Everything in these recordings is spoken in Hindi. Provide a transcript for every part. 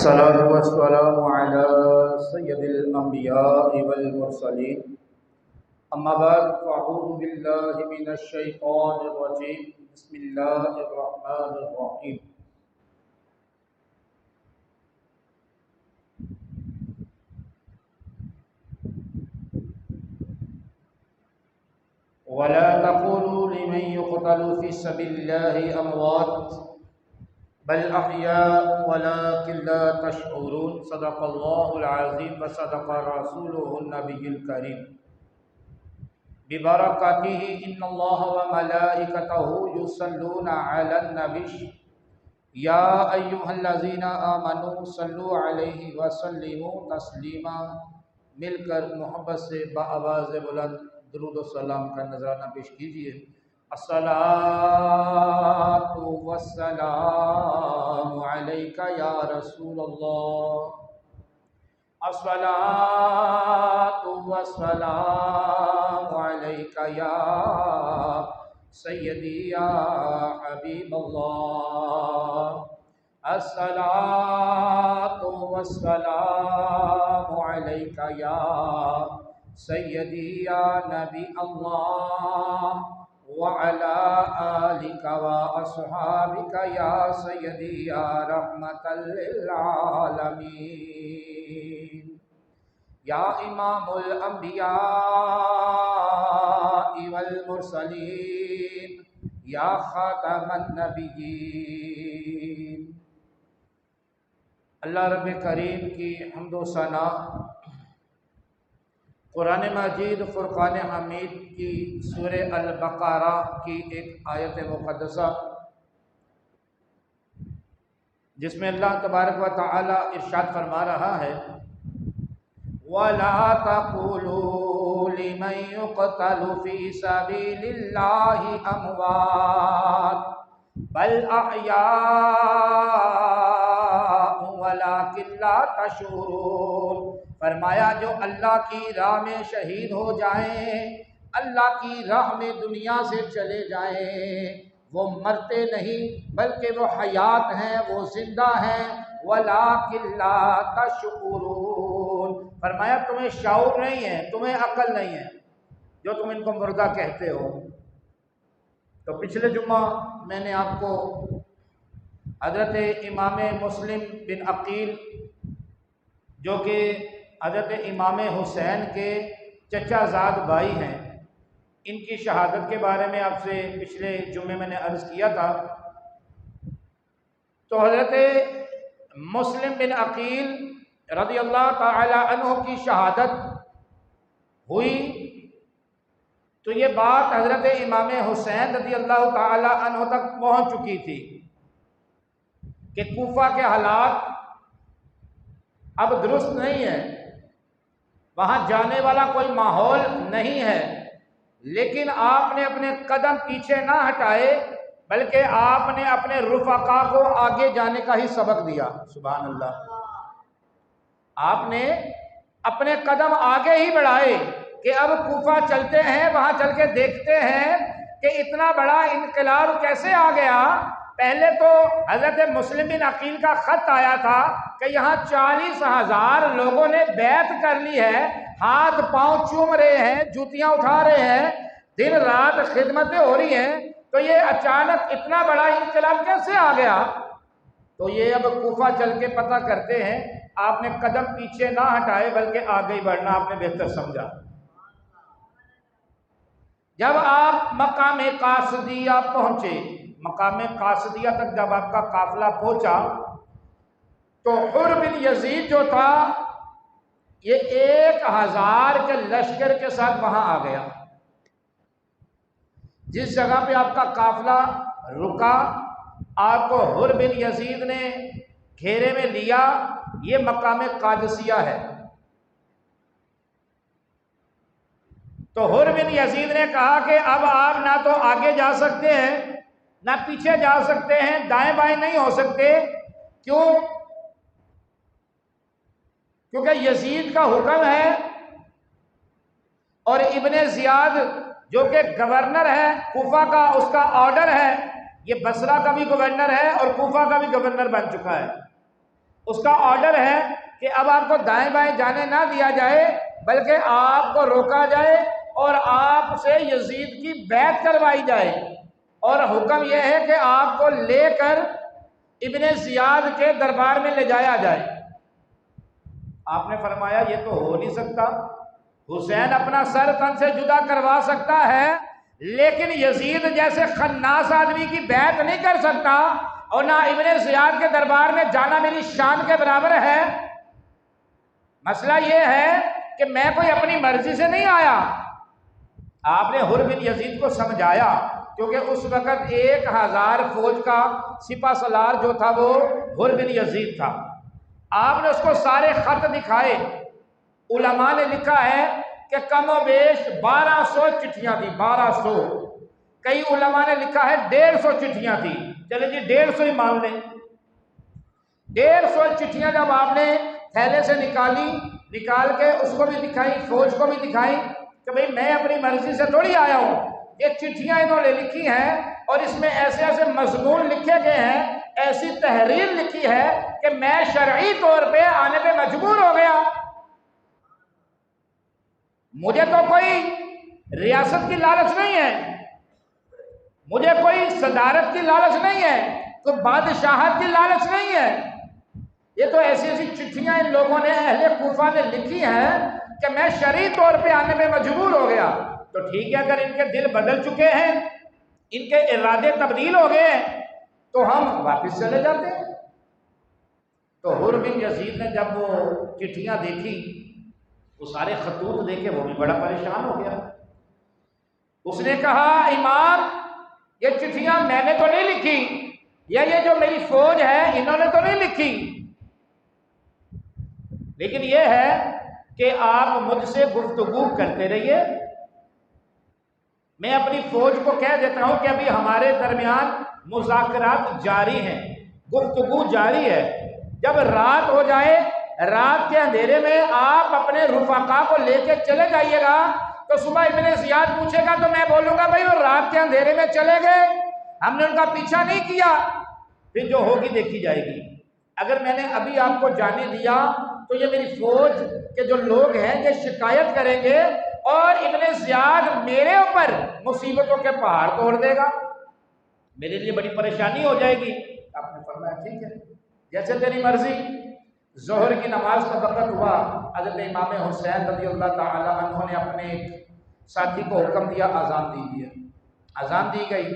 सलातु वस्सलामु अला सय्यदिल अंबिया'i वल मुरसलीन अम्मा बाद फ़अऊज़ु बिल्लाहि मिनश शैतानिर रजीम बिस्मिल्लाहिर रहमानिर रहीम वला तक़ूलू लिमन युक़तलु फ़ी सबिलिल्लाहि अमवात बल अहयाउ वलाकिन ला तशऊरून सदक़ल्लाहुल अज़ीम व सदक़ रसूलुहुन नबियुल करीम बिबरकातिही इन्नल्लाह व मलाइकतहु युसल्लूना अलन नबी या अय्युहल्लज़ीना आमनू सल्लु अलैहि व सल्लिमू तस्लीमा। मिलकर मोहब्बत से बाआवाज़ बुलंद दुरूद व सलाम का नजराना पेश कीजिए। अस्सलातु वस्सलामु अलैका या रसूलल्लाह। अस्सलातु वस्सलामु अलैका या सय्यदी या हबीबल्लाह। अस्सलातु वस्सलामु अलैका या सय्यदी या नबी अल्लाह व अला आलिका व अस्हाबिका या सय्यदी या रहमतल लिल आलमीन या इमामुल अंबिया वल मुरसलीन या खातमन नबिय्यीन। अल्लाह रब्बे करीम की हम्दो सना कुरान मजीद फुरक़ान हमीद की सूरह अल-बक़रा की एक आयत मुक़द्दसा जिसमें अल्लाह तबारक व तआला इरशाद फरमा रहा है वला तक़ूलू लिमन युक़तलु फ़ी सबीलिल्लाहि अमवात बल अहयाउ वलाकिन ला तशऊरून। फरमाया जो अल्लाह की राह में शहीद हो जाएं, अल्लाह की राह में दुनिया से चले जाएं, वो मरते नहीं बल्कि वो हयात हैं, वो जिंदा हैं। वलाकिन ला तशऊरून। फरमाया तुम्हें शऊर नहीं है, तुम्हें अकल नहीं है जो तुम इनको मुर्दा कहते हो। तो पिछले जुम्मा मैंने आपको हज़रत इमाम मुस्लिम बिन अकील जो कि हज़रत इमाम हुसैन के चचाज़ाद भाई हैं, इनकी शहादत के बारे में आपसे पिछले जुम्मे मैंने अर्ज़ किया था। तो हज़रत मुस्लिम बिन अकील रज़ी अल्लाह ताला अन्हु की शहादत हुई तो ये बात हज़रत इमाम हुसैन रज़ी अल्लाह ताला अन्हु तक पहुँच चुकी थी कि कूफा के हालात अब दुरुस्त नहीं है, वहाँ जाने वाला कोई माहौल नहीं है। लेकिन आपने अपने कदम पीछे ना हटाए बल्कि आपने अपने रुफ़क़ा को आगे जाने का ही सबक दिया। सुभान अल्लाह। आपने अपने कदम आगे ही बढ़ाए कि अब कूफा चलते हैं, वहाँ चल के देखते हैं कि इतना बड़ा इनकलाब कैसे आ गया। पहले तो हज़रत मुस्लिम बिन अकील का ख़त आया था कि यहाँ 40,000 लोगों ने बैत कर ली है, हाथ पांव चूम रहे हैं, जूतियाँ उठा रहे हैं, दिन रात खिदमतें हो रही हैं, तो ये अचानक इतना बड़ा इनकलाब कैसे आ गया। तो ये अब कूफा चल के पता करते हैं। आपने कदम पीछे ना हटाए बल्कि आगे ही बढ़ना आपने बेहतर समझा। जब आप मकाम कासदिया पहुंचे, मकाम कासदिया तक जब आपका काफिला पहुंचा तो हुर बिन यजीद जो था ये 1000 के लश्कर के साथ वहां आ गया। जिस जगह पे आपका काफिला रुका आपको हुर बिन यजीद ने घेरे में लिया। ये मकाम कादसिया है। तो हुर बिन यजीद ने कहा कि अब आप ना तो आगे जा सकते हैं ना पीछे जा सकते हैं, दाएं बाएं नहीं हो सकते। क्यों? क्योंकि यजीद का हुक्म है और इब्ने जियाद जो कि गवर्नर है कूफा का, उसका ऑर्डर है। ये बसरा का भी गवर्नर है और कूफा का भी गवर्नर बन चुका है। उसका ऑर्डर है कि अब आपको दाएं बाएं जाने ना दिया जाए, बल्कि आपको रोका जाए और आपसे यजीद की बैत करवाई जाए, और हुक्म यह है कि आपको लेकर इब्ने जियाद के दरबार में ले जाया जाए। आपने फरमाया ये तो हो नहीं सकता, हुसैन अपना सर तन से जुदा करवा सकता है, लेकिन यजीद जैसे खन्नास आदमी की बैत नहीं कर सकता, और ना इब्ने जियाद के दरबार में जाना मेरी शान के बराबर है। मसला यह है कि मैं कोई अपनी मर्जी से नहीं आया। आपने हुर बिन यजीद को समझाया, क्योंकि उस वक़्त 1000 फौज का सिपा सलार जो था वो हुर बिन यजीद था। आपने उसको सारे खत दिखाए। उलमा ने लिखा है कि कमो बेश 1200 चिट्ठियां थी, 1200। कई उलमा ने लिखा है 150 चिट्ठियां थी। चले जी 150 ही मान लें। 150 चिट्ठियां जब आपने थैले से निकाल के उसको भी दिखाई, फौज को भी दिखाई कि भाई मैं अपनी मर्जी से थोड़ी आया हूं, ये चिट्ठियां इन्होंने लिखी हैं और इसमें ऐसे ऐसे मजमून लिखे गए हैं, ऐसी तहरीर लिखी है कि मैं शरई तौर पे आने पे मजबूर हो गया। मुझे तो कोई रियासत की लालच नहीं है, मुझे कोई सदारत की लालच नहीं है, कोई बादशाहत की लालच नहीं है। ये तो ऐसी ऐसी चिट्ठियां इन लोगों ने, अहले कूफा ने लिखी हैं कि मैं शरई तौर पे आने में मजबूर हो गया। तो ठीक है, अगर इनके दिल बदल चुके हैं, इनके इरादे तब्दील हो गए, तो हम वापस चले जाते हैं। तो हुर बिन यजीद ने जब वो चिट्ठियां देखी, वो सारे खतूत देखे, वो भी बड़ा परेशान हो गया। उसने कहा, इमाम ये चिट्ठियां मैंने तो नहीं लिखी, या ये जो मेरी फौज है इन्होंने तो नहीं लिखी, लेकिन यह है कि आप मुझसे गुफ्तगू करते रहिए। मैं अपनी फौज को कह देता हूं कि अभी हमारे दरमियान मुज़ाकरात जारी हैं, गुफ्तगू जारी है। जब रात हो जाए, रात के अंधेरे में आप अपने रुफाका को लेके चले जाइएगा, तो सुबह इब्ने जियाद पूछेगा तो मैं बोलूंगा भाई वो रात के अंधेरे में चले गए, हमने उनका पीछा नहीं किया। फिर जो होगी देखी जाएगी। अगर मैंने अभी आपको जाने दिया तो ये मेरी फौज के जो लोग हैं ये शिकायत करेंगे और इब्ने जियाद मेरे ऊपर मुसीबतों के पहाड़ तोड़ देगा, मेरे लिए बड़ी परेशानी हो जाएगी। आपने फरमाया ठीक है, जैसे तेरी मर्जी। जोहर की नमाज का वक़्त हुआ, हज़रत इमाम हुसैन रज़ियल्लाहु ताला अन्हु ने अपने साथी को हुक्म दिया, अजान दीजिए। अजान दी गई।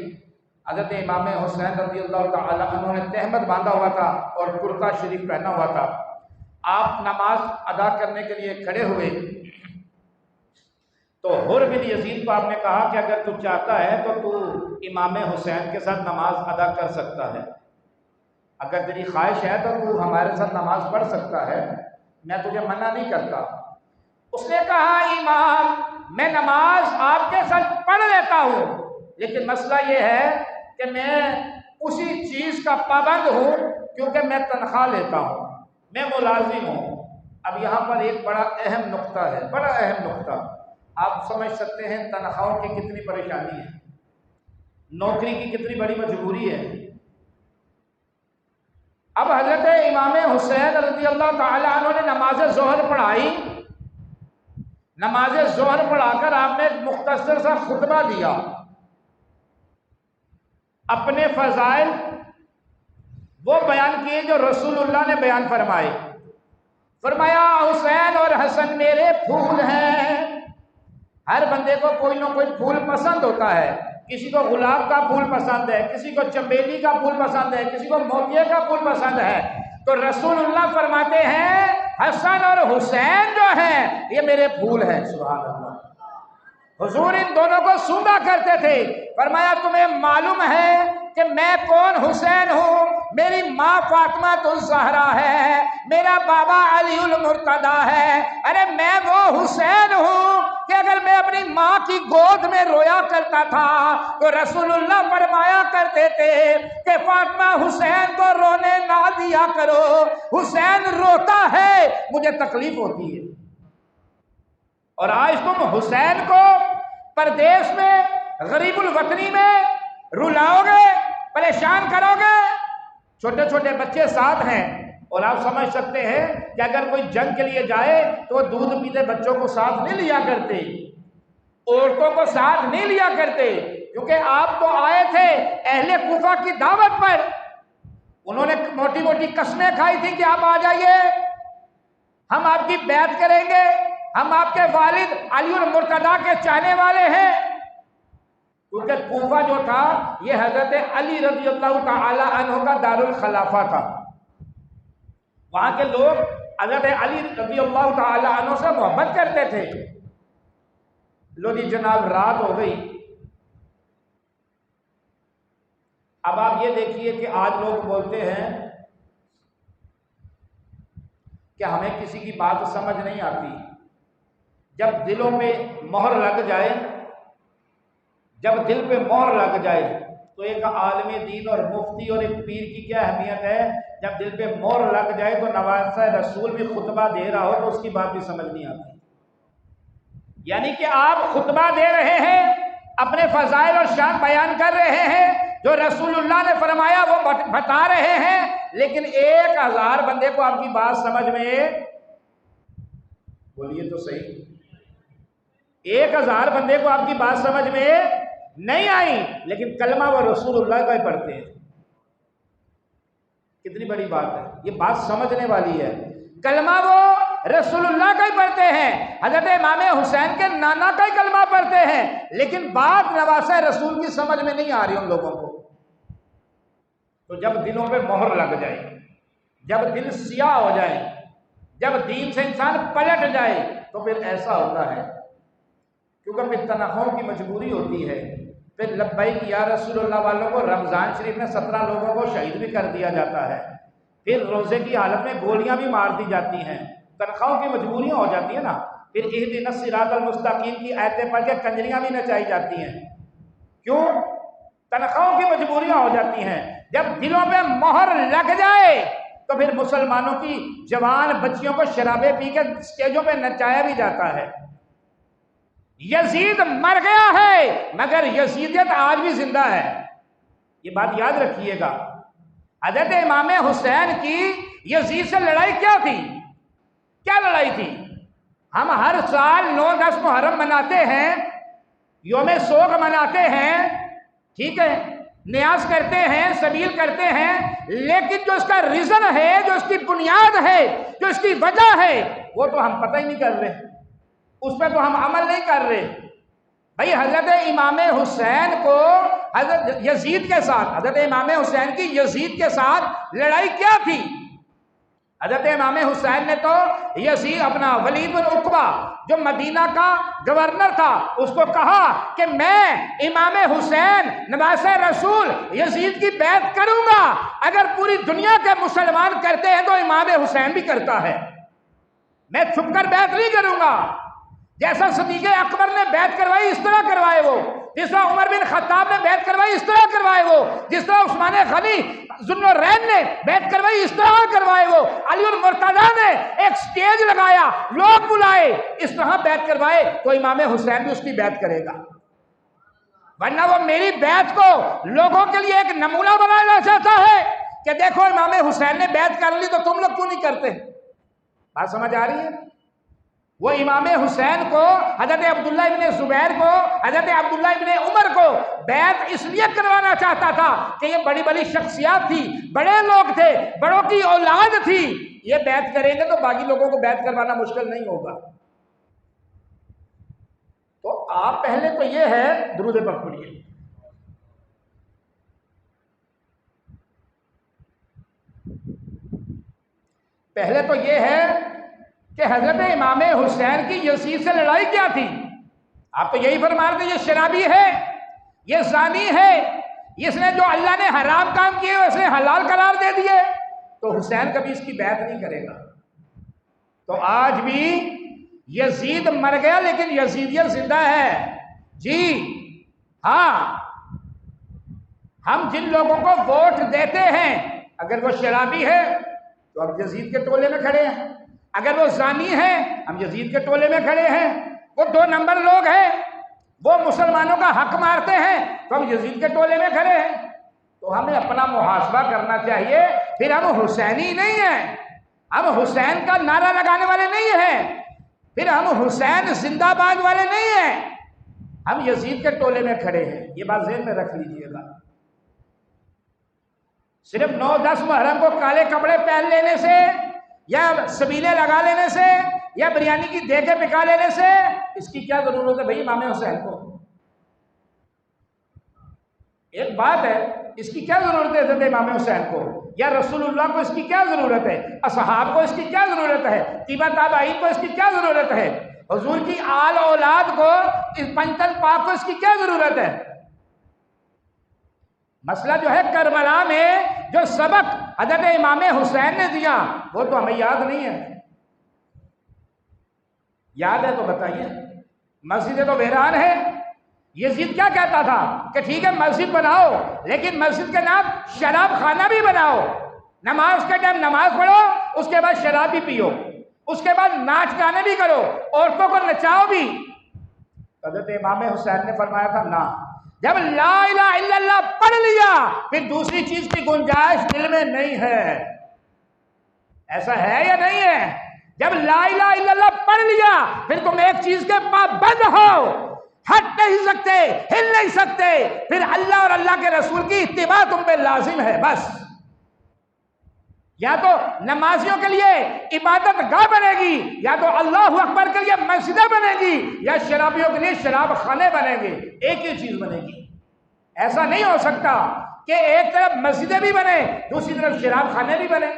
हज़रत इमाम हुसैन रज़ियल्लाहु ताला अन्हु ने तहमद बांधा हुआ था और कुर्ता शरीफ पहना हुआ था। आप नमाज अदा करने के लिए खड़े हुए तो हुर बिन यजीद को आपने कहा कि अगर तू चाहता है तो तू इमाम हुसैन के साथ नमाज अदा कर सकता है, अगर तेरी ख्वाहिश है तो तू हमारे साथ नमाज पढ़ सकता है, मैं तुझे मना नहीं करता। उसने कहा, इमाम मैं नमाज आपके साथ पढ़ लेता हूँ, लेकिन मसला ये है कि मैं उसी चीज़ का पाबंद हूँ क्योंकि मैं तनख्वाह लेता हूँ, मैं मुलाजिम हूँ। अब यहाँ पर एक बड़ा अहम नुक्ता है, बड़ा अहम नुक्ता। आप समझ सकते हैं तनख्वाहों की कितनी परेशानी है, नौकरी की कितनी बड़ी मजबूरी है। अब हजरत इमाम हुसैन रज़ियल्लाहु ताला अन्हु ने नमाज ज़ोहर पढ़ाई। नमाज ज़ोहर पढ़ाकर आपने एक मुख्तसर सा खुतबा दिया, अपने फजाइल वो बयान किए जो रसूलुल्लाह ने बयान फरमाए। फरमाया, हुसैन और हसन मेरे फूल हैं। हर बंदे को कोई ना कोई फूल पसंद होता है, किसी को गुलाब का फूल पसंद है, किसी को चमेली का फूल पसंद है, किसी को मोतिये का फूल पसंद है। तो रसूलुल्लाह फरमाते हैं हसन और हुसैन जो हैं ये मेरे फूल हैं। सुभान अल्लाह। हुजूर इन दोनों को सूंघा करते थे। फरमाया, तुम्हें मालूम है कि मैं कौन हुसैन हूँ? मेरी माँ फातिमा तुल ज़हरा है, मेरा बाबा अली उल मुर्तदा है। अरे मैं वो हुसैन हूँ कि अगर मैं अपनी माँ की गोद में रोया करता था तो रसूलुल्लाह फरमाया करते थे कि फातिमा हुसैन को रोने ना दिया करो, हुसैन रोता है मुझे तकलीफ होती है। और आज तुम हुसैन को परदेश में गरीबुल वतनी में रुलाओगे, परेशान करोगे। छोटे छोटे बच्चे साथ हैं, और आप समझ सकते हैं कि अगर कोई जंग के लिए जाए तो दूध पीते बच्चों को साथ नहीं लिया करते, औरतों को साथ नहीं लिया करते, क्योंकि आप तो आए थे अहले कुफा की दावत पर। उन्होंने मोटी मोटी कसमें खाई थी कि आप आ जाइए, हम आपकी बैत करेंगे, हम आपके वालिद अली और मुर्तदा के चाहने वाले हैं। क्योंकि कूफा जो था ये हजरत अली रज़ी अल्लाह तआला अन्हु का दारुल खलाफा था। वहां के लोग हजरत अली रज़ी अल्लाह तआला अन्हु से मोहब्बत करते थे। लो जी जनाब, रात हो गई। अब आप ये देखिए कि आज लोग बोलते हैं कि हमें किसी की बात समझ नहीं आती। जब दिलों पे मोहर लग जाए, जब दिल पे मोहर लग जाए तो एक आलमी दीन और मुफ्ती और एक पीर की क्या अहमियत है। जब दिल पे मोहर लग जाए तो नवाज़ रसूल भी खुतबा दे रहा हो तो उसकी बात भी समझ नहीं आती। यानी कि आप खुतबा दे रहे हैं, अपने फजाइल और शान बयान कर रहे हैं, जो रसूलुल्लाह ने फरमाया वो बता रहे हैं, लेकिन 1000 बंदे को आपकी बात समझ में, बोलिए तो सही, 1000 बंदे को आपकी बात समझ में नहीं आई, लेकिन कलमा वो रसूलुल्लाह का ही पढ़ते हैं। कितनी बड़ी बात है, ये बात समझने वाली है। कलमा वो रसूलुल्लाह का ही पढ़ते हैं, हजरत इमाम हुसैन के नाना का ही कलमा पढ़ते हैं, लेकिन बात नवासे रसूल की समझ में नहीं आ रही उन लोगों को। तो जब दिलों पे मोहर लग जाए, जब दिल सियाह हो जाए, जब दीन से इंसान पलट जाए, तो फिर ऐसा होता है। क्योंकि फिर तनख्वाहों की मजबूरी होती है। फिर लब्बैक या रसूलुल्लाह वालों को रमज़ान शरीफ में 17 लोगों को शहीद भी कर दिया जाता है। फिर रोज़े की हालत में गोलियां भी मार दी जाती हैं। तनख्वाहों की मजबूरियां हो जाती है ना। फिर इहदिनस सिरातल मुस्तकीम की आयतें पढ़ के कंजरियां भी नचाई जाती हैं। क्यों? तनख्वाहों की मजबूरियां हो जाती हैं। जब दिलों पे मोहर लग जाए तो फिर मुसलमानों की जवान बच्चियों को शराबे पी के स्टेजों पे नचाया भी जाता है। यजीद मर गया है मगर यजीदियत आज भी जिंदा है, ये बात याद रखिएगा। हजरत इमाम हुसैन की यजीद से लड़ाई क्या थी? क्या लड़ाई थी? हम हर साल 9-10 मुहर्रम मनाते हैं, योम सोग मनाते हैं, ठीक है, न्याज करते हैं, सबील करते हैं, लेकिन जो इसका रीजन है, जो इसकी बुनियाद है, जो इसकी वजह है, वो तो हम पता ही नहीं कर रहे, उस पर तो हम अमल नहीं कर रहे। भाई हजरत इमाम हुसैन को हजरत यजीद के साथ, हजरत इमाम हुसैन की यजीद के साथ लड़ाई क्या थी? हजरत इमाम हुसैन ने तो यजीद अपना वलीद बिन उक़बा जो मदीना का गवर्नर था उसको कहा कि मैं इमाम हुसैन नवासे रसूल यजीद की बैत करूंगा, अगर पूरी दुनिया के मुसलमान करते हैं तो इमाम हुसैन भी करता है, मैं छुपकर बैत नहीं करूंगा। जैसा सदीक़ अकबर ने बैत करवाई इस तरह करवाए वो, जिस तरह उमर बिन खत्ताब ने बैत करवाई इस तरह करवाए वो, जिस तरह उस्मान गनी ज़ुन्नुरैन ने बैत करवाई इस तरह करवाए वो, अली और मुर्तज़ा ने एक स्टेज लगाया, लोग बुलाए, इस तरह बैत करवाए, तो इमाम हुसैन भी उसकी बैत करेगा। वरना वो मेरी बैत को लोगों के लिए एक नमूना बनाना चाहता है कि देखो इमाम हुसैन ने बैत कर ली तो तुम लोग क्यों नहीं करते। बात समझ आ रही है? वो इमाम हुसैन को, हजरत अब्दुल्ला इब्ने ज़ुबैर को, हजरत अब्दुल्ला इब्ने उमर को बैत इसलिए करवाना चाहता था कि ये बड़ी बड़ी शख्सियत थी, बड़े लोग थे, बड़ों की औलाद थी, ये बैत करेंगे तो बाकी लोगों को बैत करवाना मुश्किल नहीं होगा। तो आप पहले तो ये है, दुरूद पर पढ़िए। पहले तो ये है कि हजरत इमाम हुसैन की यजीद से लड़ाई क्या थी? आप तो यही फरमा रहे थे ये शराबी है, ये ज़ानी है, इसने जो अल्लाह ने हराम काम किए उसने हलाल करार दे दिए, तो हुसैन कभी इसकी बैत नहीं करेगा। तो आज भी यजीद मर गया लेकिन यजीदियत जिंदा है जी। हाँ, हम जिन लोगों को वोट देते हैं अगर वो शराबी है तो हम यजीद के टोले में खड़े हैं, अगर वो ज़ानी है हम यजीद के टोले में खड़े हैं, वो 2 नंबर लोग हैं, वो मुसलमानों का हक मारते हैं तो हम यजीद के टोले में खड़े हैं। तो हमें अपना मुहासबा करना चाहिए, फिर हम हुसैनी नहीं हैं, हम हुसैन का नारा लगाने वाले नहीं हैं, फिर हम हुसैन जिंदाबाद वाले नहीं हैं, हम यजीद के टोले में खड़े हैं। ये बात ज़हन में रख लीजिएगा। सिर्फ 9-10 मुहर्रम को काले कपड़े पहन लेने से या सबीले लगा लेने से या बिरयानी की देगे पिका लेने से इसकी क्या जरूरत है भाई इमाम हुसैन को? एक बात है, इसकी क्या जरूरत है हज़रत इमाम हुसैन को या रसूलुल्लाह को इसकी क्या जरूरत है? असहाब को इसकी क्या जरूरत है? तिबा ताबईन को इसकी क्या जरूरत है? हुजूर की आल औलाद को, इस पंचतन पाक को इसकी क्या जरूरत है? मसला जो है करबला में जो सबक हज़रत इमाम हुसैन ने दिया वो तो हमें याद नहीं है। याद है तो बताइए। मस्जिदें तो वीरान है। यजीद क्या कहता था कि ठीक है मस्जिद बनाओ, लेकिन मस्जिद के नाम शराब खाना भी बनाओ, नमाज के टाइम नमाज पढ़ो, उसके बाद शराब भी पियो, उसके बाद नाच गाने भी करो, औरतों को नचाओ भी। हज़रत इमाम हुसैन ने फरमाया था ना, जब ला इलाहा इल्लल्लाह पढ़ लिया फिर दूसरी चीज की गुंजाइश दिल में नहीं है। ऐसा है या नहीं है? जब ला इलाहा इल्लल्लाह पढ़ लिया फिर तुम एक चीज के पाबंद हो, हट नहीं सकते, हिल नहीं सकते, फिर अल्लाह और अल्लाह के रसूल की इत्तिबा तुम पे लाजिम है। बस या तो नमाजियों के लिए इबादत गाह बनेगी, या तो अल्लाह अकबर के लिए मस्जिदें बनेगी, या शराबियों के लिए शराब खाने बनेंगे। एक ही चीज बनेगी। ऐसा नहीं हो सकता कि एक तरफ मस्जिदें भी बने दूसरी तरफ शराब खाने भी बने।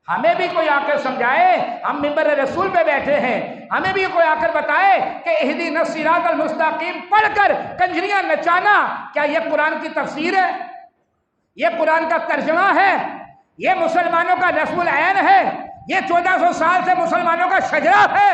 हमें भी कोई आकर समझाए, हम मिंबर रसूल पे बैठे हैं, हमें भी कोई आकर बताए कि इहदीना सिरातल मुस्तकीम पढ़कर कंजरियां नचाना क्या यह कुरान की तफसीर है? यह कुरान का तर्जमा है? ये मुसलमानों का रसूल ऐन है? ये 1400 साल से मुसलमानों का शजरा है?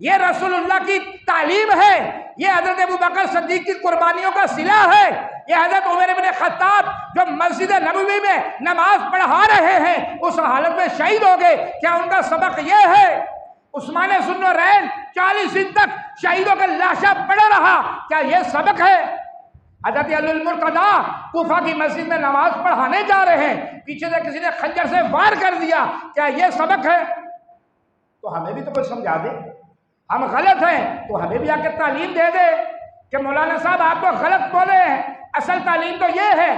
ये रसूलुल्लाह की तालीम है? ये हजरत अबू बकर सिद्दीक की कुर्बानियों का सिला है? ये हजरत उमर इब्न खत्ताब जो मस्जिद नबवी में नमाज पढ़ा रहे हैं उस हालत में शहीद हो गए, क्या उनका सबक ये है? उस्मान ज़ुन्नुरैन 40 दिन तक शहीदों का लाशा पड़ा रहा, क्या ये सबक है? हज़रत अली मुर्तज़ा कूफा की मस्जिद में नमाज पढ़ाने जा रहे हैं, पीछे से किसी ने खंजर से वार कर दिया, क्या ये सबक है? तो हमें भी तो कुछ समझा दे। हम गलत हैं तो हमें भी आकर तालीम दे दे कि मौलाना साहब आप तो गलत बोले हैं, असल तालीम तो ये है।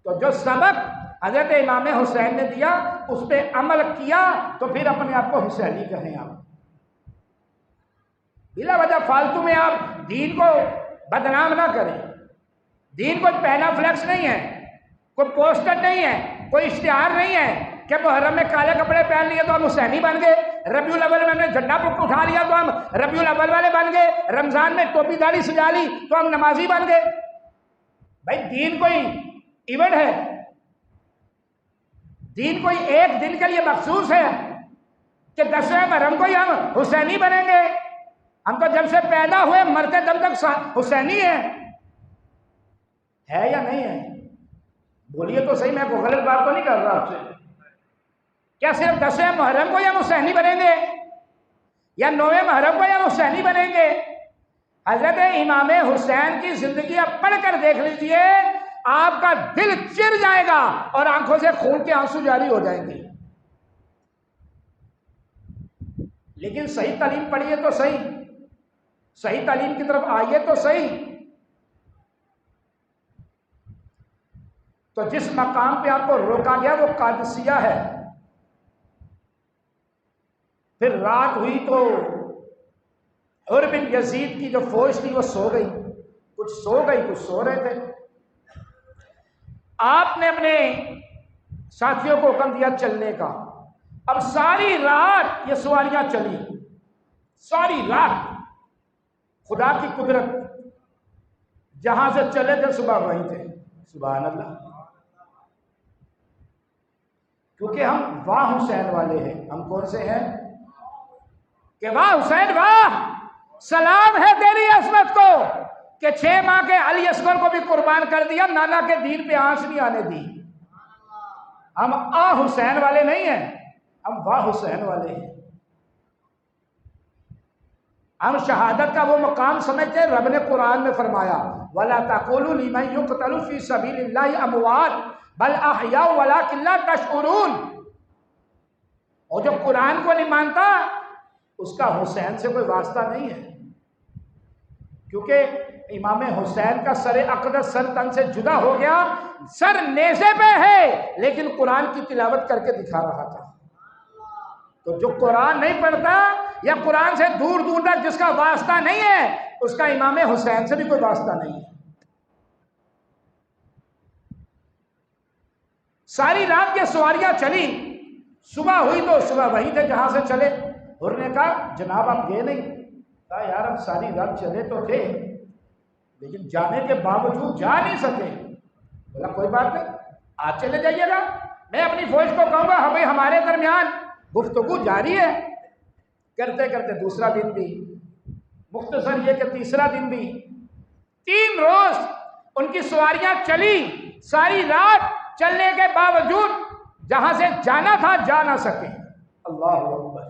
तो जो सबक हज़रत इमाम हुसैन ने दिया उस पर अमल किया तो फिर अपने आप को हुसैनी कहें। आप बिला वजह फालतू में आप दीन को बदनाम ना करें। दीन कोई पहला फ्लैक्स नहीं है, कोई पोस्टर नहीं है, कोई इश्तिहार नहीं है कि मुहर्रम में काले कपड़े पहन लिए तो हम हुसैनी बन गए, रबीउल अव्वल में हमने झंडा उठा लिया तो हम रबीउल अव्वल वाले बन गए, रमजान में टोपी दाढ़ी सजा ली तो हम नमाजी बन गए। भाई दीन कोई इवेंट है? दीन कोई एक दिन के लिए मखसूस है कि 10वें मुहर्रम को ही हम हुसैनी बनेंगे? हम तो जब से पैदा हुए मरते दम तक हुसैनी है या नहीं है? बोलिए तो सही, मैं कोई गलत बात तो नहीं कर रहा आपसे। क्या सिर्फ 10वें मुहर्रम को ही हम हुसैनी बनेंगे या 9वें मुहर्रम को ही हम हुसैनी बनेंगे? हजरत इमाम हुसैन की जिंदगी आप पढ़कर देख लीजिए, आपका दिल चिर जाएगा और आंखों से खून के आंसू जारी हो जाएंगे। लेकिन सही तालीम पढ़िए तो सही, सही तालीम की तरफ आइए तो सही। तो जिस मकाम पे आपको रोका गया वो कादिसिया है। फिर रात हुई तो उर बिन यजीद की जो फौज थी वो सो गई, कुछ सो गई कुछ सो रहे थे। आपने अपने साथियों को हुक्म दिया चलने का। अब सारी रात ये सवारियां चली, सारी रात। खुदा की कुदरत, जहां से चले थे सुबह वहीं थे। सुभान अल्लाह। क्योंकि हम वाह हुसैन वाले हैं। हम कौन से हैं कि वाह हुसैन वाह, सलाम है तेरी असमत को कि 6 माह के अली असगर को भी कुर्बान कर दिया, नाना के दीन पे आंच नहीं आने दी। हम आ हुसैन वाले नहीं हैं, हम वाह हुसैन वाले हैं। हम शहादत का वो मकाम समझते हैं। रब ने कुरान में फरमाया वला तक़ूलू लिमन युक़तलू फ़ी सबीलिल्लाहि अमवात बल अहयाउ वलाकिन ला तशऊरून। और जो कुरान को नहीं मानता उसका हुसैन से कोई वास्ता नहीं है, क्योंकि इमाम हुसैन का सर अक़दस सर तन से जुदा हो गया, सर नेज़े पे है लेकिन कुरान की तिलावत करके दिखा रहा था। तो जो कुरान नहीं पढ़ता या कुरान से दूर दूर तक जिसका वास्ता नहीं है उसका इमाम हुसैन से भी कोई वास्ता नहीं है। सारी रात ये सवारियां चली, सुबह हुई तो सुबह वहीं थे जहां से चले। हुर ने कहा जनाब आप गए नहीं? कहा यार हम सारी रात चले तो थे लेकिन जाने के बावजूद जा नहीं सके। बोला कोई बात नहीं, आज चले जाइएगा, मैं अपनी फौज को कहूंगा हाँ भाई हमारे दरमियान गुफ्तगू जारी है। करते करते दूसरा दिन भी, मुख्तसर ये कि तीसरा दिन भी, 3 रोज उनकी सवारियां चली। सारी रात चलने के बावजूद जहां से जाना था जा ना सके। अल्लाह अकबर।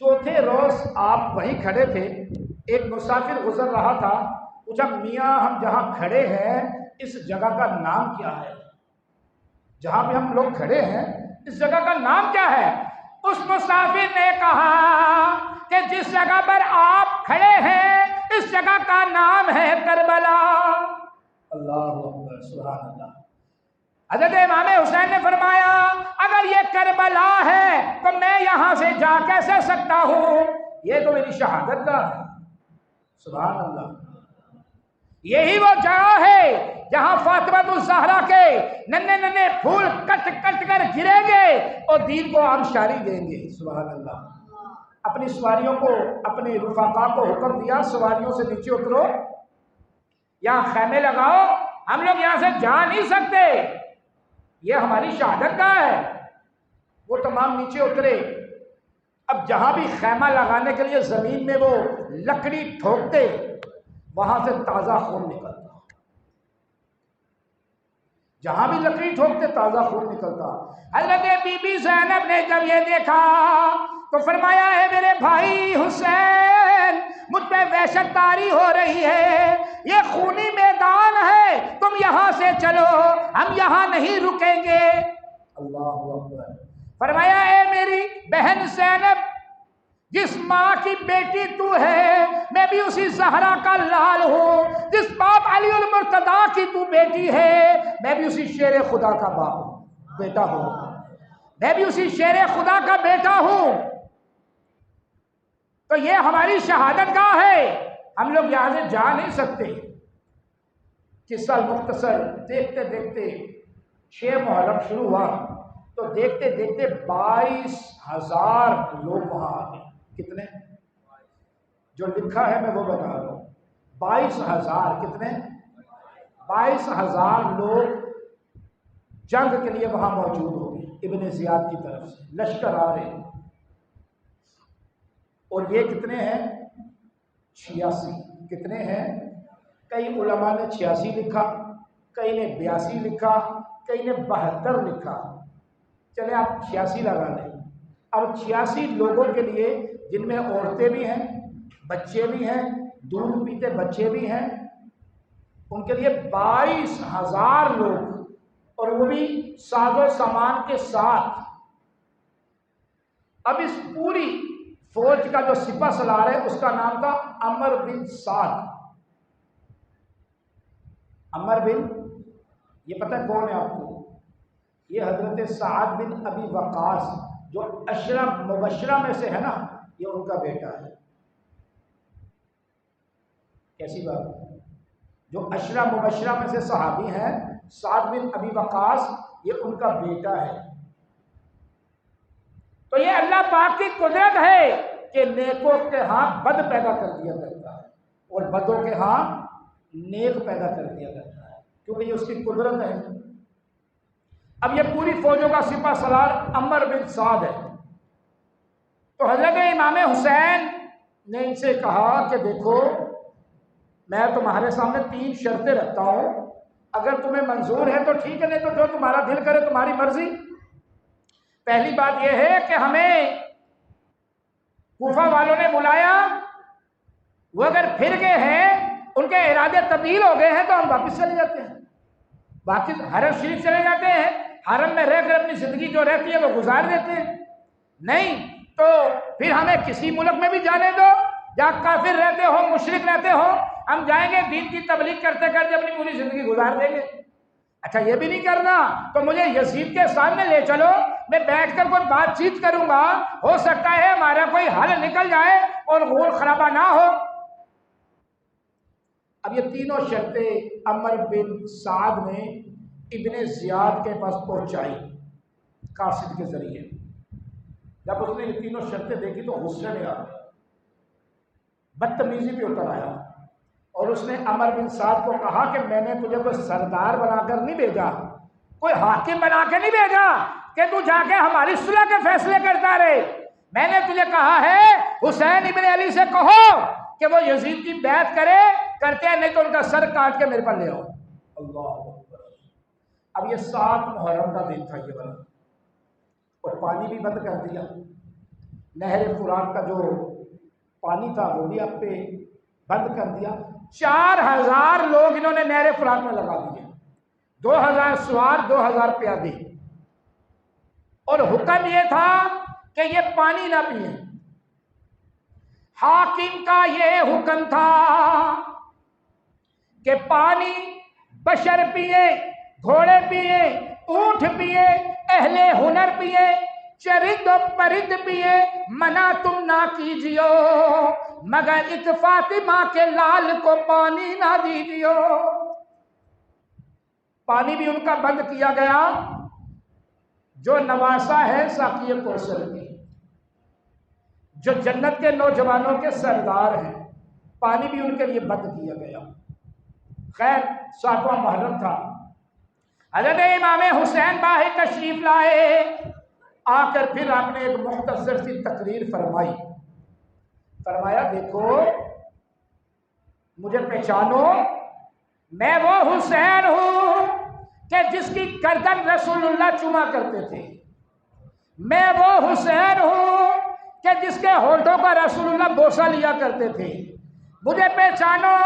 चौथे रोज आप वहीं खड़े थे, एक मुसाफिर गुजर रहा था, पूछा मियाँ हम जहां खड़े हैं इस जगह का नाम क्या है? जहां पे हम लोग खड़े हैं इस जगह का नाम क्या है? उस मुसाफिर ने कहा कि जिस जगह पर आप खड़े हैं इस जगह का नाम है करबला। अल्लाह अकबर, सुभान अल्लाह। हज़रत इमाम हुसैन ने फरमाया अगर ये करबला है तो मैं यहां से जा कैसे सकता हूं? ये तो मेरी शहादत का है। सुभान अल्लाह। यही वो जगह है जहां फातिमा ज़हरा के नन्हे नन्हे फूल कट कट कर गिरेंगे और दीन को आबशारी देंगे। सुभान अल्लाह। अपनी सवारियों को, अपने रुफाका को हुक्म दिया सवारियों से नीचे उतरो, यहाँ खैमे लगाओ, हम लोग यहाँ से जा नहीं सकते, ये हमारी शहादत का है। वो तमाम नीचे उतरे। अब जहां भी खैमा लगाने के लिए जमीन में वो लकड़ी ठोकते वहां से ताजा खून निकलता, जहां भी लकड़ी ठोकते ताजा खून निकलता। हज़रत बीबी ज़ैनब ने जब ये देखा तो फरमाया है मेरे भाई हुसैन मुझ पे वहशत तारी हो रही है, ये खूनी मैदान है, तुम यहां से चलो, हम यहां नहीं रुकेंगे। अल्लाह अकबर। फरमाया है मेरी बहन ज़ैनब, जिस माँ की बेटी तू है मैं भी उसी ज़हरा का लाल हूँ, जिस बाप अली उल मुर्तदा की तू बेटी है मैं भी उसी शेर खुदा का बाप बेटा हूँ, मैं भी उसी शेर खुदा का बेटा हूँ। तो ये हमारी शहादत गाह है, हम लोग यहाँ से जा नहीं सकते। किस्सा मुख्तसर, देखते देखते 6 मुहर्रम शुरू हुआ तो देखते देखते 22,000 लोग वहां आ गए। कितने? जो लिखा है मैं वो बता रहा हूं, 22,000। कितने? 22,000 लोग जंग के लिए वहां मौजूद हो गए। इब्ने ज़ियाद की तरफ से लश्कर आ रहे हैं। और ये कितने हैं? 86। कितने हैं? कई उलमा ने 86 लिखा, कई ने 82 लिखा, कई ने 72 लिखा। चले आप 86 लगा लें। अब 86 लोगों के लिए, जिनमें औरतें भी हैं, बच्चे भी हैं, दूध पीते बच्चे भी हैं, उनके लिए 22,000 लोग, और वो भी साजो सामान के साथ। अब इस पूरी फौज का जो सिपा सलार है उसका नाम था अमर बिन साद। अमर बिन, ये पता है कौन है आपको? ये हजरत साद बिन अबी वकास जो अशरा मुबशरा में से है ना, ये उनका बेटा है। कैसी बात है? जो अशरा मुबशरा में से सहाबी हैं, साद बिन अबी वकास, ये उनका बेटा है। तो ये अल्लाह पाक की कुदरत है कि नेकों के हाथ बद पैदा कर दिया करता है और बदों के हाथ नेक पैदा कर दिया करता है, क्योंकि ये उसकी कुदरत है। अब ये पूरी फौजों का सिपा सलार अमर बिन साद है। तो हजरत इमाम हुसैन ने इनसे कहा कि देखो मैं तुम्हारे सामने 3 शर्तें रखता हूं, अगर तुम्हें मंजूर है तो ठीक है, नहीं तो जो तुम्हारा दिल करे तुम्हारी मर्जी। पहली बात यह है कि हमें कूफा वालों ने बुलाया वो अगर फिर गए हैं, उनके इरादे तब्दील हो गए हैं, तो हम वापस चले जाते हैं, वापस हरम शरीफ चले जाते हैं, हरम में रहकर अपनी जिंदगी जो रहती है वो गुजार देते हैं। नहीं तो फिर हमें किसी मुल्क में भी जाने दो जहाँ काफिर रहते हो, मुशरिक रहते हो, हम जाएंगे दीन की तबलीग करते करते अपनी पूरी जिंदगी गुजार देंगे। अच्छा ये भी नहीं करना तो मुझे यजीद के सामने ले चलो, मैं बैठकर कोई बातचीत करूंगा, हो सकता है हमारा कोई हल निकल जाए और खून खराबा ना हो। अब ये तीनों शर्तें अमर बिन साद ने इब्ने जियाद के पास पहुंचाई कासिद के जरिए। जब उसने ये तीनों शर्तें देखी तो गुस्से में आ गया, बदतमीजी पे उतर आया और उसने अमर बिन साद को कहा कि मैंने तुझे कोई सरदार बनाकर नहीं भेजा, कोई हाकिम बना के नहीं भेजा कि तू जाके हमारी सुलह के फैसले करता रहे। मैंने तुझे कहा है हुसैन इब्ने अली से कहो कि वो यजीद की बैत करते हैं, नहीं तो उनका सर काट के मेरे पर ले आओ। अल्लाह। अब ये 7 मुहर्रम का दिन था ये वाला, और पानी भी बंद कर दिया, नहर फुरात का जो पानी था वो भी आप पे बंद कर दिया। 4000 लोग इन्होंने नहर फुरात में लगा दिए, 2000 सवार, 2000 प्यादे, और हुक्म ये था कि ये पानी ना पिए। हाकिम का ये हुक्म था कि पानी बशर पिए, घोड़े पिए, ऊंट पिए, अहले हुनर पिए, चरिंद परिंद पिए, मना तुम ना कीजियो, मगर एक फातिमा के लाल को पानी ना दीजियो। पानी भी उनका बंद किया गया जो नवासा है साकिए कौसर की, जो जन्नत के नौजवानों के सरदार हैं, पानी भी उनके लिए बंद किया गया। खैर 7वां मुहर्रम था, हज़रत इमाम हुसैन बाहर तशरीफ लाए, आकर फिर आपने एक मुख्तसर सी तकरीर फरमाई। फरमाया देखो मुझे पहचानो, मैं वो हुसैन हूं कि जिसकी गर्दन रसूलुल्लाह चुमा करते थे, मैं वो हुसैन हूं कि जिसके होठों का रसूलुल्लाह बोसा लिया करते थे। मुझे पहचानो,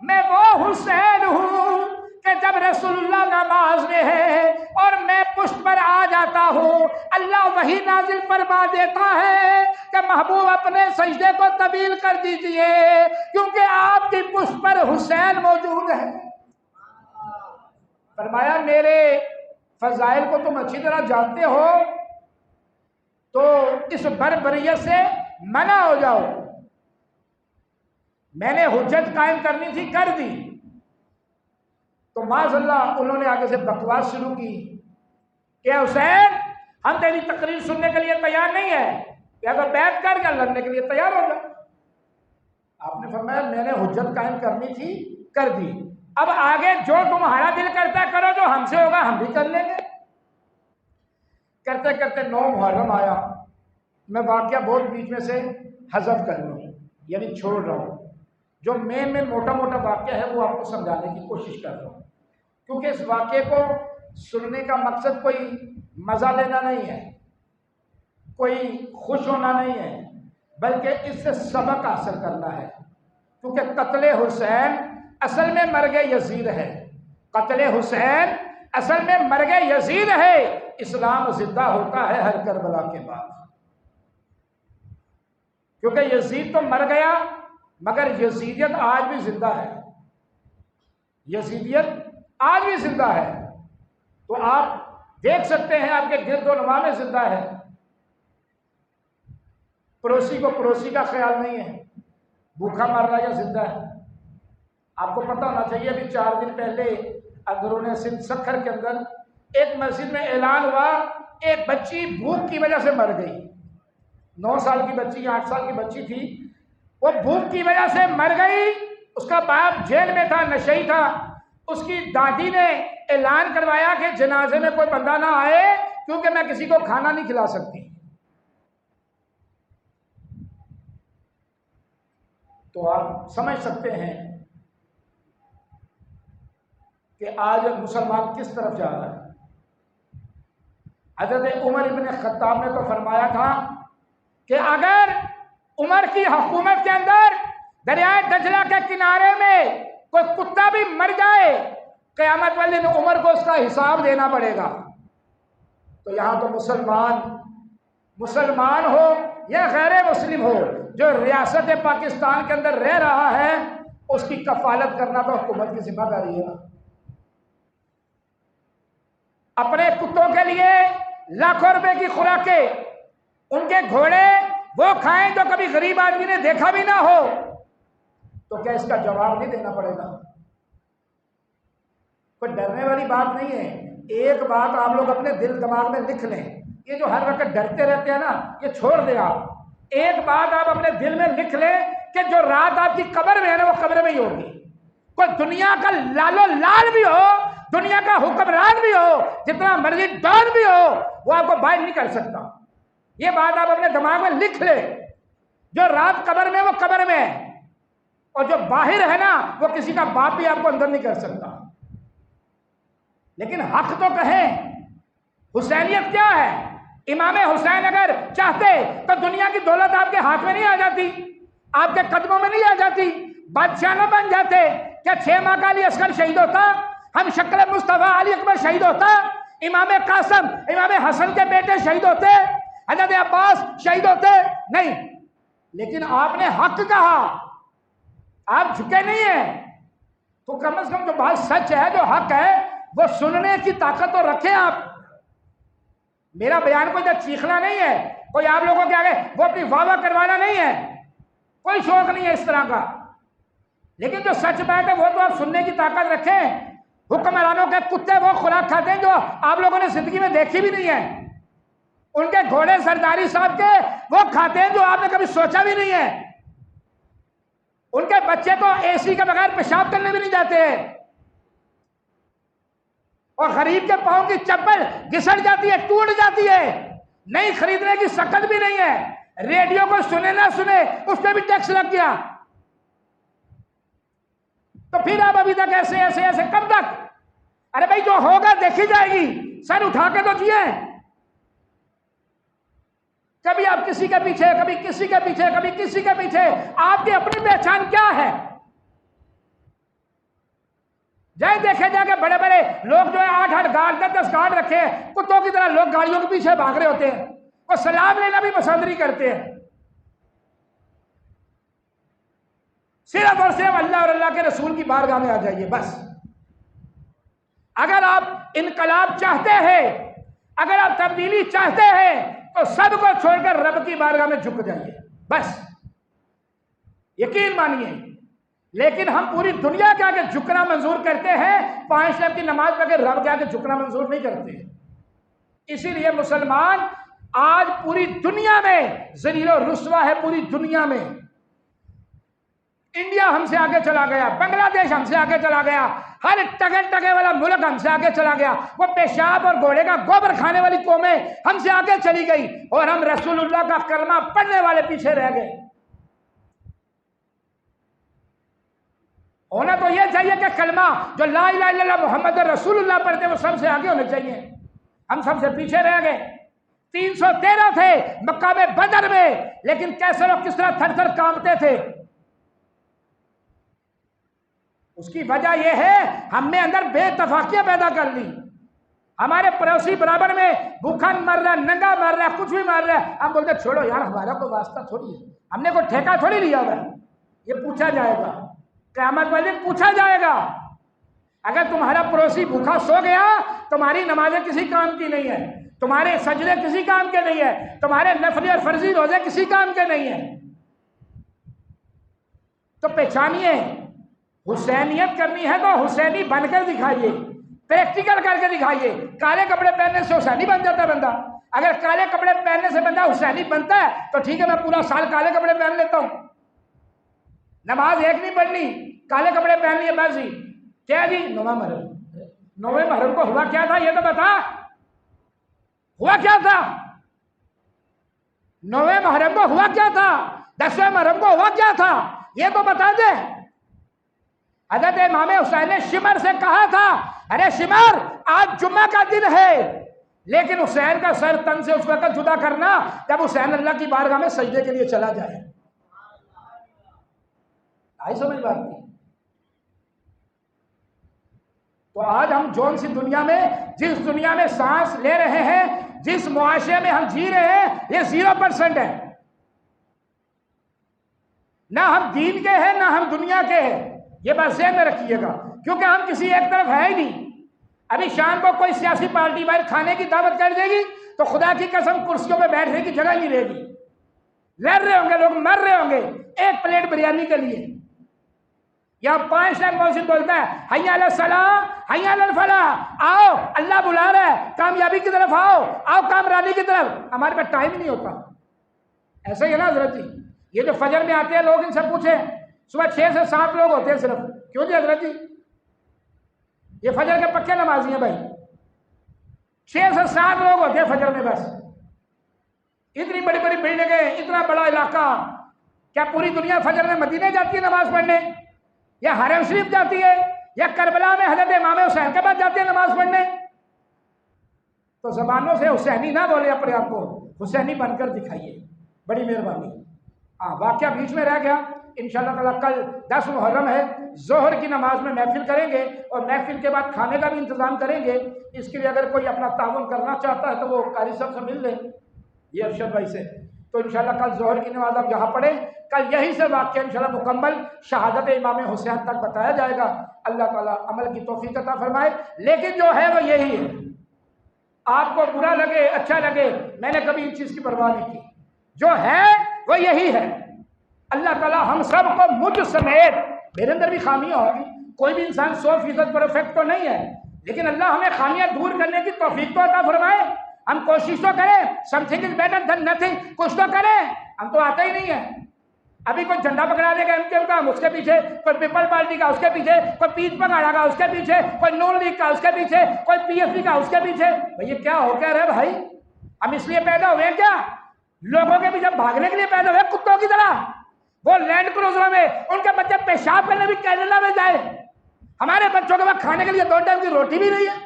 मैं वो हुसैन हूं कि जब रसूलुल्लाह नमाज में है और मैं पुष्ट पर आ जाता हूँ, अल्लाह वही नाजिल फरमा देता है कि महबूब अपने सजदे को तब्दील कर दीजिए क्योंकि आपकी पुष्ट पर हुसैन मौजूद है। फरमाया मेरे फजाइल को तुम अच्छी तरह जानते हो, तो इस बरबरियत से मना हो जाओ। मैंने हुज्जत कायम करनी थी, कर दी, तो माज़अल्लाह उन्होंने आगे से बकवास शुरू की कि हुसैन हम तेरी तकरीर सुनने के लिए तैयार नहीं है, या तो बैठ कर या लड़ने के लिए तैयार हो जाओ। आपने फरमाया मैंने हुज्जत कायम करनी थी, कर दी, अब आगे जो तुम्हारा दिल करता है करो, जो हमसे होगा हम भी कर लेंगे। करते करते 9 मुहर्रम आया। मैं वाकया बहुत बीच में से हज़फ कर रहा हूँ, यानी छोड़ रहा हूँ, जो में मोटा मोटा वाक्य है वो आपको समझाने की कोशिश कर रहा हूँ, क्योंकि इस वाक्य को सुनने का मकसद कोई मज़ा लेना नहीं है, कोई खुश होना नहीं है, बल्कि इससे सबक हासिल करना है। क्योंकि कत्ले हुसैन असल में मर्ग यजीद है, कत्ले हुसैन असल में मर्ग यजीद है। इस्लाम जिंदा होता है हर करबला के बाद, क्योंकि यजीद तो मर गया मगर यजीदियत आज भी जिंदा है, यजीदियत आज भी जिंदा है। तो आप देख सकते हैं आपके गिरदोनवा में जिंदा है। पड़ोसी को पड़ोसी का ख्याल नहीं है, भूखा मर रहा है या जिंदा है। आपको पता होना चाहिए अभी 4 दिन पहले अंदरूने सिंध सखर के अंदर एक मस्जिद में ऐलान हुआ, एक बच्ची भूख की वजह से मर गई। 9 साल की बच्ची, 8 साल की बच्ची थी, वो भूख की वजह से मर गई। उसका बाप जेल में था, नशई था। उसकी दादी ने ऐलान करवाया कि जनाजे में कोई बंदा ना आए क्योंकि मैं किसी को खाना नहीं खिला सकती। तो आप समझ सकते हैं कि आज मुसलमान किस तरफ जा रहा है। हज़रत उमर इब्न खत्ताब ने तो फरमाया था कि अगर उमर की हुकूमत के अंदर दरियाए दजला के किनारे में कोई कुत्ता भी मर जाए, क़यामत वाले दिन उमर को उसका हिसाब देना पड़ेगा। तो यहाँ तो मुसलमान हो या गैर मुस्लिम हो, जो रियासत पाकिस्तान के अंदर रह रहा है, उसकी कफालत करना तो हुकूमत की जिम्मेदारी है। अपने कुत्तों के लिए लाखों रुपए की खुराकें, उनके घोड़े वो खाएं जो कभी गरीब आदमी ने देखा भी ना हो, तो क्या इसका जवाब नहीं देना पड़ेगा? कोई डरने वाली बात नहीं है। एक बात आप लोग अपने दिल दिमाग में लिख लें, ये जो हर वक्त डरते रहते हैं ना, ये छोड़ दें आप। एक बात आप अपने दिल में लिख लें कि जो रात आपकी कब्र में है ना, वो कब्र में ही होगी। कोई दुनिया का लालो लाल भी हो, दुनिया का हुक्मरान भी हो, जितना मर्जी डॉन भी हो, वो आपको बाहर नहीं कर सकता। ये बात आप अपने दिमाग में लिख ले। जो रात कब्र में, वो कब्र में है, और जो बाहर है ना, वो किसी का बाप भी आपको अंदर नहीं कर सकता। लेकिन हक तो कहें, हुसैनियत क्या है? इमाम हुसैन अगर चाहते तो दुनिया की दौलत आपके हाथ में नहीं आ जाती, आपके कदमों में नहीं आ जाती, बादशाह न बन जाते। क्या 6 माह का अली असगर शहीद होता? हम शक्ल मुस्तफा अली अकबर शहीद होता? इमाम कासम, इमाम हसन के बेटे शहीद होते? हजरत अब्बास शहीद होते? नहीं। लेकिन आपने हक कहा, आप झुके नहीं है। तो कम से कम जो बात सच है, जो हक है, वो सुनने की ताकत तो रखें आप। मेरा बयान कोई चीखना नहीं है, कोई आप लोगों के आगे वो अपनी वाह करवाना नहीं है, कोई शौक नहीं है इस तरह का। लेकिन जो सच बात है वो तो आप सुनने की ताकत रखें। हुक्मरानों के कुत्ते वो खुराक खाते हैं जो आप लोगों ने जिंदगी में देखी भी नहीं है। उनके घोड़े सरदारी साहब के वो खाते हैं जो आपने कभी सोचा भी नहीं है। उनके बच्चे तो एसी के बगैर पेशाब करने भी नहीं जाते हैं, और गरीब के पांव की चप्पल घिसट जाती है, टूट जाती है, नहीं खरीदने की सकत भी नहीं है। रेडियो को सुने ना सुने, उस पर भी टैक्स लग गया। तो फिर आप अभी तक ऐसे ऐसे ऐसे कब तक? अरे भाई, जो होगा देखी जाएगी, सर उठा के तो जिए। कभी आप किसी के पीछे, कभी किसी के पीछे, कभी किसी के पीछे। आपकी अपनी पहचान क्या है? जाए देखे जाके बड़े बड़े लोग जो है 8-8 गार्ड, 10-10 गार्ड रखे हैं, कुत्तों की तरह लोग गाड़ियों के पीछे भाग रहे होते हैं। वो सलाम लेना भी पसंद नहीं करते हैं। सिर्फ और सिर्फ अल्लाह और अल्लाह के रसूल की बारगाह में आ जाइए बस। अगर आप इनकलाब चाहते हैं, अगर आप तब्दीली चाहते हैं, तो सबको छोड़कर रब की बारगाह में झुक जाइए बस, यकीन मानिए। लेकिन हम पूरी दुनिया के आगे झुकना मंजूर करते हैं, 5 टाइम की नमाज पढ़ के रब के आगे झुकना मंजूर नहीं करते। इसीलिए मुसलमान आज पूरी दुनिया में ज़लील और रुस्वा है। पूरी दुनिया में इंडिया हमसे आगे चला गया, बांग्लादेश हमसे आगे चला गया, हर टगे वाला मुल्क हमसे आगे चला गया। वो पेशाब और घोड़े का गोबर खाने वाली कौमें हमसे आगे चली गई, और हम रसूलुल्लाह का कलमा पढ़ने वाले पीछे रह गए। होना तो यह चाहिए कि कलमा जो ला इलाहा इल्लल्लाह मुहम्मद रसूलुल्लाह पढ़ते वो सबसे आगे होने चाहिए। हम सबसे पीछे रह गए। 313 थे मक्का में, बदर में, लेकिन कैसे लोग किस तरह थर थर कांपते थे। उसकी वजह यह है हमने अंदर बेतफाकियां पैदा कर ली। हमारे पड़ोसी बराबर में भूखा मर रहा है, नंगा मर रहा है, कुछ भी मर रहा है, हम बोलते छोड़ो यार, हमारा कोई वास्ता थोड़ी है, हमने कोई ठेका थोड़ी लिया हुआ है। ये पूछा जाएगा क़यामत वाले दिन, पूछा जाएगा। अगर तुम्हारा पड़ोसी भूखा सो गया, तुम्हारी नमाजें किसी काम की नहीं है, तुम्हारे सजदे किसी काम के नहीं है, तुम्हारे नफली और फर्जी रोजे किसी काम के नहीं है। तो पहचानिए, हुसैनियत करनी है तो हुसैनी बनकर दिखाइए, प्रैक्टिकल करके दिखाइए। काले कपड़े पहनने से हुसैनी बन जाता है बंदा? अगर काले कपड़े पहनने से बंदा हुसैनी बनता है तो ठीक है, मैं पूरा साल काले कपड़े पहन लेता हूं, नमाज एक नहीं पढ़नी, काले कपड़े पहन लिए बस ही। क्या जी, 9वें मुहर्रम को हुआ क्या था ये तो बता, हुआ क्या था? 9वें मुहर्रम को हुआ क्या था? 10वें मुहर्रम को हुआ क्या था? ये तो बता दे। हज़रत इमाम हुसैन ने शिमर से कहा था, अरे शिमर, आज जुम्मा का दिन है, लेकिन हुसैन का सर तन से उस वक्त जुदा करना जब हुसैन अल्लाह की बारगाह में सजदे के लिए चला जाए। आई समझ बात की। तो आज हम जौन सी दुनिया में, जिस दुनिया में सांस ले रहे हैं, जिस मुआशरे में हम जी रहे हैं, ये 0% है। ना हम दीन के हैं ना हम दुनिया के हैं, ये बात ज़हन में रखिएगा, क्योंकि हम किसी एक तरफ है ही नहीं। अभी शाम को कोई सियासी पार्टी बाहर खाने की दावत कर देगी तो खुदा की कसम कुर्सियों पे बैठने की जगह नहीं रहेगी, लड़ रहे होंगे लोग, मर रहे होंगे एक प्लेट बिरयानी के लिए। यहाँ 5 लाख मौजूद बोलता है हय्या अला सलाह हय्या अला फलाह, आओ अल्लाह बुला रहा है, कामयाबी की तरफ आओ, आओ कामरानी की तरफ। हमारे पास टाइम ही नहीं होता। ऐसा ही है ना हजरत जी, ये जो फजर में आते हैं लोग, इनसे पूछे सुबह 6 से 7 लोग होते हैं सिर्फ, क्यों जी हजरत जी? ये फजर के पक्के नमाजी हैं भाई, 6 से 7 लोग होते हैं फजर में बस। इतनी बड़ी बड़ी बिल्डिंगें, इतना बड़ा इलाका, क्या पूरी दुनिया फजर में मदीने जाती है नमाज पढ़ने, या हरम शरीफ जाती है, या करबला में हजरत इमाम हुसैन के बाद जाती है नमाज पढ़ने? तो जबानों से हुसैनी ना बोले, अपने आप को हुसैनी बनकर दिखाइए, बड़ी मेहरबानी। हाँ, वाकया बीच में रह गया। इंशाअल्लाह ताला कल 10 मुहर्रम है, जोहर की नमाज में महफिल करेंगे और महफिल के बाद खाने का भी इंतजाम करेंगे। इसके लिए अगर कोई अपना ताउन करना चाहता है तो वो कारी साहब से मिल ले, ये अरशद भाई से। तो इंशाअल्लाह कल जोहर की नमाज आप यहाँ पढ़ें। कल यही से वाक़या इंशाअल्लाह मुकम्मल शहादत इमाम हुसैन तक बताया जाएगा। अल्लाह ताला अमल की तौफीक अता फरमाए। लेकिन जो है वो यही है, आपको बुरा लगे अच्छा लगे, मैंने कभी इन चीज़ की परवाह नहीं की। जो है वो यही है। अल्लाह ताला हम सब को, मुझ समेत, मेरे अंदर भी खामियां होगी, कोई भी इंसान 100% परफेक्ट तो नहीं है, लेकिन अल्लाह हमें खामियां दूर करने की तौफीक तो अता फरमाए। हम कोशिश तो करें, something is better than nothing, कुछ तो करें। हम तो आता ही नहीं है। अभी कोई झंडा पकड़ा देगा एमकेएम का, उसके पीछे, कोई पीपल पार्टी का उसके पीछे, कोई पीच पकड़ा का उसके पीछे, कोई नून लीग का उसके पीछे, कोई पीएफपी का उसके पीछे। भैया क्या हो क्या रहे भाई? हम इसलिए पैदा हुए क्या? लोगों के पीछे भागने के लिए पैदा हुए कुत्तों की तरह? वो लैंड क्रूजरों में उनके बच्चे पेशाब करने भी कनाडा में जाए, हमारे बच्चों के पास खाने के लिए 2 टाइम की रोटी भी नहीं है।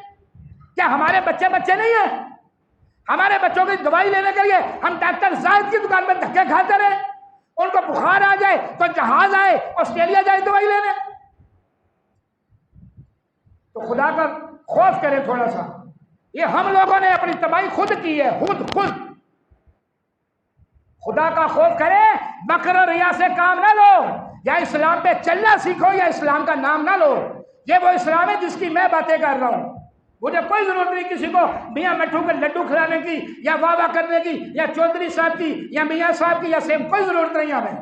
क्या हमारे बच्चे नहीं है? हमारे बच्चों की दवाई लेने के लिए हम डॉक्टर जाहिद की दुकान में धक्के खाते रहे। उनको बुखार आ जाए तो जहाज आए, ऑस्ट्रेलिया जाए दवाई लेने। तो खुदा का खौफ करें थोड़ा सा। ये हम लोगों ने अपनी तबाही खुद की है, खुद। खुदा का खौफ करें, बकर रिया से काम ना लो, या इस्लाम पे चलना सीखो या इस्लाम का नाम ना लो। ये वो इस्लाम है जिसकी मैं बातें कर रहा हूं। मुझे कोई जरूरत नहीं किसी को मियाँ मट्ठू के लड्डू खिलाने की, या वाह करने की, या चौधरी साहब की, या मियाँ साहब की, या सेम, कोई जरूरत नहीं हमें।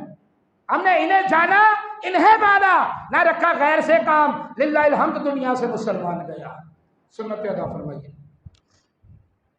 हमने इन्हें जाना, इन्हें माना, ना रखा गैर से काम। लिल्लाहिल हम्द, दुनिया से मुसलमान गया। सुन्नत अदा फरमाइए।